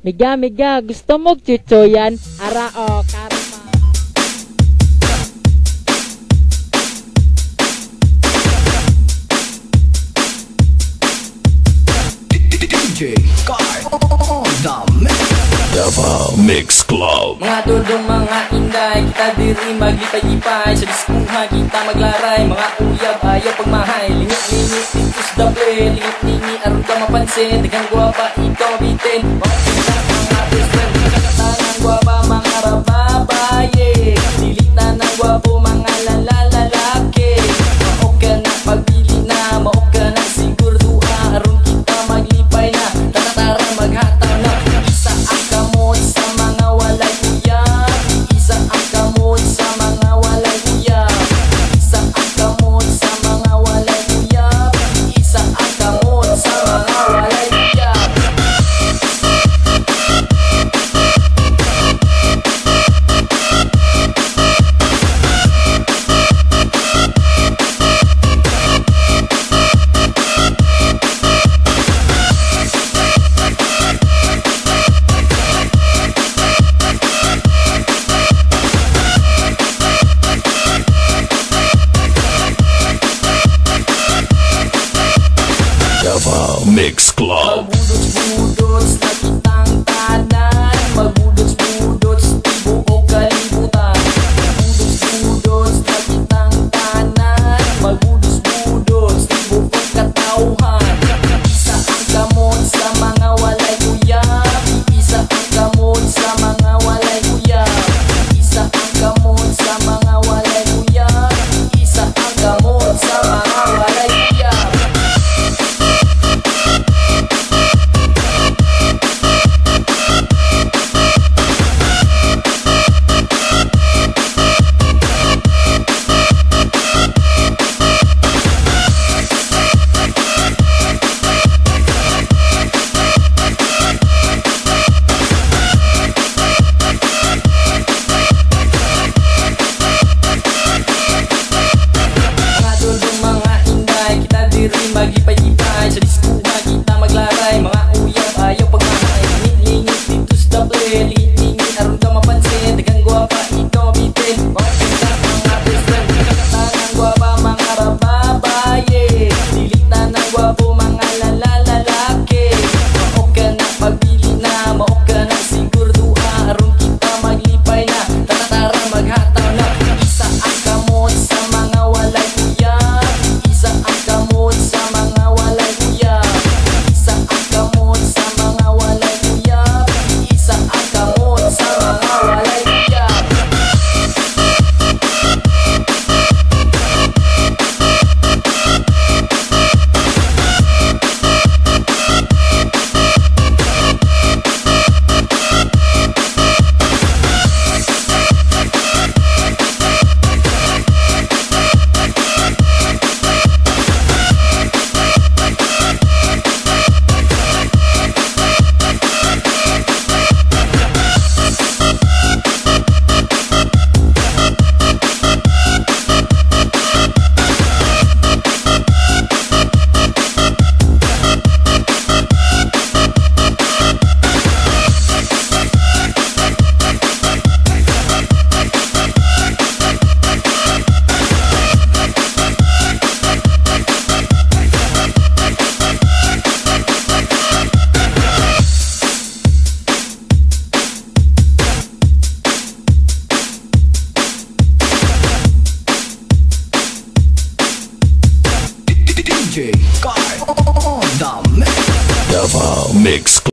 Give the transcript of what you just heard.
Miga, gusto mo chuchoyan? Ara o, karma. DJ Kai on the mix. Davao Mix Club. Mga dodong mga inday, kita diri maglipay-lipay. Sa diskuha kita maglaray, mga uyab ayaw pagmahay. Lingit-lingit, titus dable, lingit-lingit aron ka mapansin. Daghang guwapa ikaw bitin, mga kita mga best friend. Kakatangan guwapa mga rababaye, dilita ng guwapo mga lalaki. Maok ka na pagpili na, maok ka na sigurdua. Aron kita maglipay na, tara maghataw na. Isa ang kamot sa mga walay uyab, isa ang kamot sa mga walay uyab, isa ang kamot sa mga walay uyab, isa ang kamot sa mga walay uyab. Davao Mix Club. Magbudots-budots na kitang tanan, magbudots-budots di buong kalibutan. Magbudots-budots na kitang tanan, magbudots-budots di buong katauhan. Isa ang gamot sa mga walay uyab, isa ang gamot sa mga walay uyab, isa ang gamot sa mga walay uyab, isa ang gamot sa mga walay uyab. Maglipay-lipay sa diskuha kita maglaray, mga uyab ayaw pagmahay. Lingit-lingit titus dable, lingit-lingit aron ka mapansin. Daghang guwapa ikaw bitin, mga kita mga best friend. Kakatangan guwapa mga rababaye, dilita ng guwapo mga lalaki. Maok ka na pagpili na, maok ka na sigurdua. Aron kita maglipay na, tara maghataw na. Isa ang kamot sa mga walay uyab, isa ang kamot sa mga walay uyab, isa ang kamot sa mga walay uyab, isa ang kamot sa mga walay uyab. DJ Kai on the mix. Davao Mix Club.